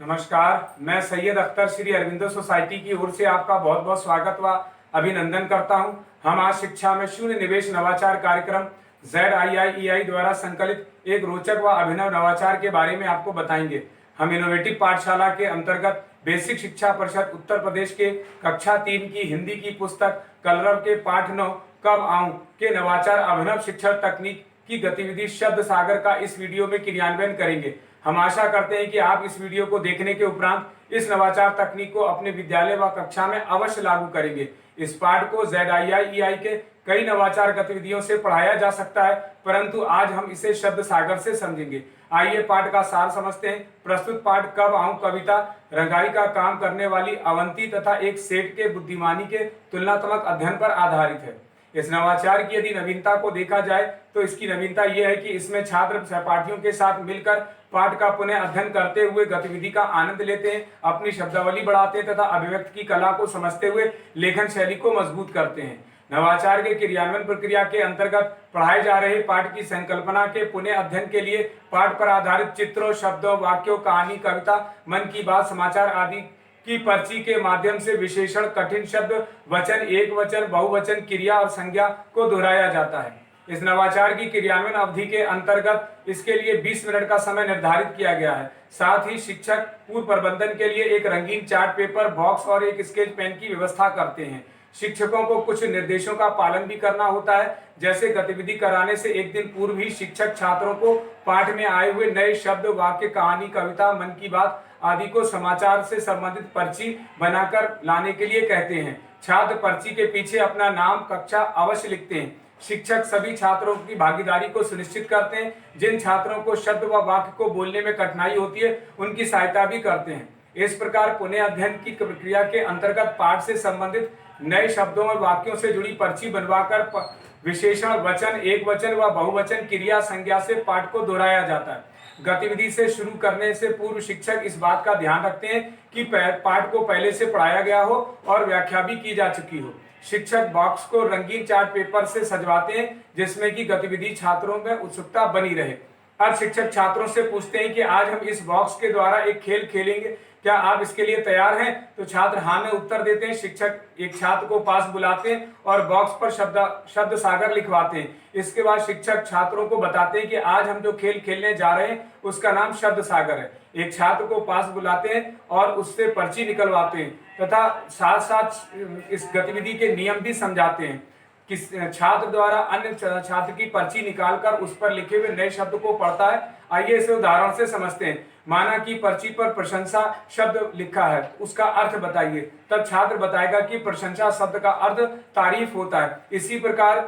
नमस्कार, मैं सैयद अख्तर श्री अरविंदो सोसाइटी की ओर से आपका बहुत बहुत स्वागत व अभिनंदन करता हूं। हम आज शिक्षा में शून्य निवेश नवाचार कार्यक्रम ZIIEI द्वारा संकलित एक रोचक व अभिनव नवाचार के बारे में आपको बताएंगे। हम इनोवेटिव पाठशाला के अंतर्गत बेसिक शिक्षा परिषद उत्तर प्रदेश के कक्षा 3 की हिंदी की पुस्तक कलरव के पाठ 9 कब आऊं के नवाचार अभिनव शिक्षण तकनीक की गतिविधि शब्द सागर का इस वीडियो में क्रियान्वयन करेंगे। हम आशा करते हैं कि आप इस वीडियो को देखने के उपरांत इस नवाचार तकनीक को अपने विद्यालय व कक्षा में अवश्य लागू करेंगे। इस पाठ को ZIIEI के कई नवाचार गतिविधियों से पढ़ाया जा सकता है, परंतु आज हम इसे शब्द सागर से समझेंगे। आइए पाठ का सार समझते हैं। प्रस्तुत पाठ कब आऊं कविता रंगाई का काम करने वाली अवंती तथा एक सेठ के बुद्धिमानी के तुलनात्मक अध्ययन पर आधारित है। इस नवाचार की यदि नवीनता को देखा जाए तो इसकी नवीनता यह है कि इसमें छात्र सहपाठियों के साथ मिलकर पाठ का पुनः अध्ययन करते हुए गतिविधि का आनंद लेते हैं, अपनी शब्दावली बढ़ाते हैं तथा अभिव्यक्ति की कला को समझते हुए लेखन शैली को मजबूत करते हैं। नवाचार के क्रियान्वयन प्रक्रिया के अंतर्गत पढ़ाए जा रहे पाठ की संकल्पना के पुनः अध्ययन के लिए पाठ पर आधारित चित्रों, शब्दों, वाक्यों, कहानी, कविता, मन की बात, समाचार आदि की पर्ची के माध्यम से विशेषण, कठिन शब्द, वचन, एक वचन, बहुवचन, क्रिया और संज्ञा को दोहराया जाता है। इस नवाचार की क्रियान्वयन अवधि के अंतर्गत इसके लिए 20 मिनट का समय निर्धारित किया गया है। साथ ही शिक्षक पूर्व प्रबंधन के लिए एक रंगीन चार्ट पेपर, बॉक्स और एक स्केच पेन की व्यवस्था करते हैं। शिक्षकों को कुछ निर्देशों का पालन भी करना होता है, जैसे गतिविधि कराने से एक दिन पूर्व ही शिक्षक छात्रों को पाठ में आए हुए नए शब्द, वाक्य, कहानी, कविता, मन की बात आदि को समाचार से संबंधित पर्ची बनाकर लाने के लिए कहते हैं। छात्र पर्ची के पीछे अपना नाम, कक्षा अवश्य लिखते हैं। शिक्षक सभी छात्रों की भागीदारी को सुनिश्चित करते हैं। जिन छात्रों को शब्द व वाक्य को बोलने में कठिनाई होती है उनकी सहायता भी करते हैं। इस प्रकार पुनः अध्ययन की प्रक्रिया के अंतर्गत पाठ से संबंधित नए शब्दों और वाक्यों से जुड़ी पर्ची बनवाकर विशेषण, वचन, एक वचन व बहुवचन, क्रिया, संज्ञा से पाठ को दोहराया जाता है। गतिविधि से शुरू करने से पूर्व शिक्षक इस बात का ध्यान रखते हैं कि पाठ को पहले से पढ़ाया गया हो और व्याख्या भी की जा चुकी हो। शिक्षक बॉक्स को रंगीन चार्ट पेपर से सजवाते हैं, जिसमें कि गतिविधि छात्रों में उत्सुकता बनी रहे। अब शिक्षक छात्रों से पूछते हैं कि आज हम इस बॉक्स के द्वारा एक खेल खेलेंगे, क्या आप इसके लिए तैयार हैं? तो छात्र हाँ में उत्तर देते हैं। शिक्षक एक छात्र को पास बुलाते हैं और बॉक्स पर शब्द सागर लिखवाते हैं। इसके बाद शिक्षक छात्रों को बताते हैं कि आज हम जो खेल खेलने जा रहे हैं उसका नाम शब्द सागर है। एक छात्र को पास बुलाते हैं और उससे पर्ची निकलवाते हैं तथा साथ साथ इस गतिविधि के नियम भी समझाते हैं कि छात्र द्वारा अन्य छात्र की पर्ची निकालकर उस पर लिखे हुए नए शब्द को पढ़ता है। आइए इसे उदाहरण से समझते हैं। माना कि पर्ची पर प्रशंसा शब्द लिखा है, उसका अर्थ बताइए। तब छात्र बताएगा कि प्रशंसा शब्द का अर्थ तारीफ होता है। इसी प्रकार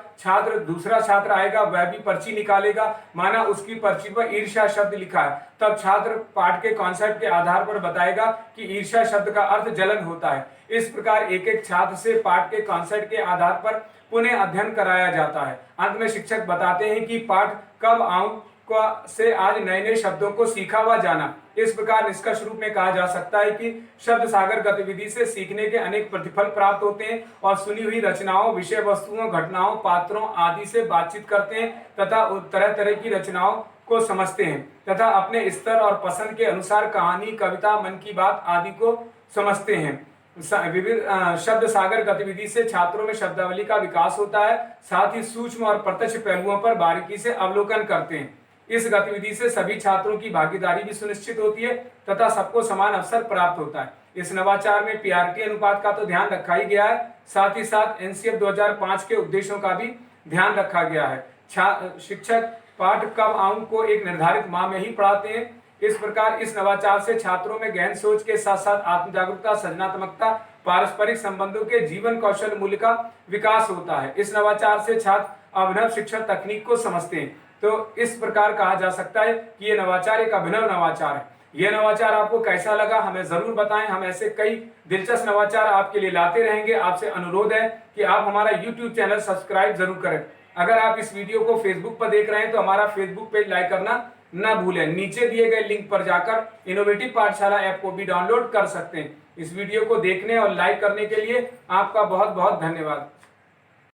दूसरा छात्र आएगा, वह भी पर्ची निकालेगा। माना उसकी पर्ची पर ईर्ष्या शब्द लिखा है, तब छात्र पाठ के कॉन्सेप्ट के आधार पर बताएगा कि ईर्ष्या शब्द का अर्थ जलन होता है। इस प्रकार एक एक छात्र से पाठ के कॉन्सेप्ट के आधार पर पुनः अध्ययन कराया जाता है। अंत में शिक्षक बताते हैं कि पाठ कब आऊं से आज नए नए शब्दों को सीखा व जाना। इस प्रकार निष्कर्ष रूप में कहा जा सकता है कि शब्द सागर गतिविधि से सीखने के अनेक प्रतिफल प्राप्त होते हैं और सुनी हुई रचनाओं, विषय वस्तुओं, घटनाओं, पात्रों आदि से बातचीत करते हैं तथा तरह तरह की रचनाओं को समझते हैं तथा अपने स्तर और पसंद के अनुसार कहानी, कविता, मन की बात आदि को समझते हैं। विविध शब्द सागर गतिविधि से छात्रों में शब्दावली का विकास होता है। साथ ही सूक्ष्म और प्रत्यक्ष पहलुओं पर बारीकी से अवलोकन करते हैं। इस गतिविधि से सभी छात्रों की भागीदारी भी सुनिश्चित होती है तथा सबको समान अवसर प्राप्त होता है। इस नवाचार में PRT अनुपात का तो ध्यान रखा ही गया है, साथ ही साथ NCF 2005 के उद्देश्यों का भी ध्यान रखा गया है। शिक्षक पाठ कब आऊं को एक निर्धारित माह में ही पढ़ाते हैं। इस प्रकार इस नवाचार से छात्रों में गहन सोच के साथ साथ आत्म जागरूकता, सृजनात्मकता, पारस्परिक संबंधों के जीवन कौशल मूल्य का विकास होता है। इस नवाचार से छात्र अभिनव शिक्षण तकनीक को समझते हैं। तो इस प्रकार कहा जा सकता है कि ये नवाचार एक अभिनव नवाचार है। यह नवाचार आपको कैसा लगा हमें जरूर बताएं। हम ऐसे कई दिलचस्प नवाचार आपके लिए लाते रहेंगे। आपसे अनुरोध है कि आप हमारा YouTube चैनल सब्सक्राइब जरूर करें। अगर आप इस वीडियो को फेसबुक पर देख रहे हैं तो हमारा फेसबुक पेज लाइक करना न भूलें। नीचे दिए गए लिंक पर जाकर इनोवेटिव पाठशाला ऐप को भी डाउनलोड कर सकते हैं। इस वीडियो को देखने और लाइक करने के लिए आपका बहुत बहुत धन्यवाद।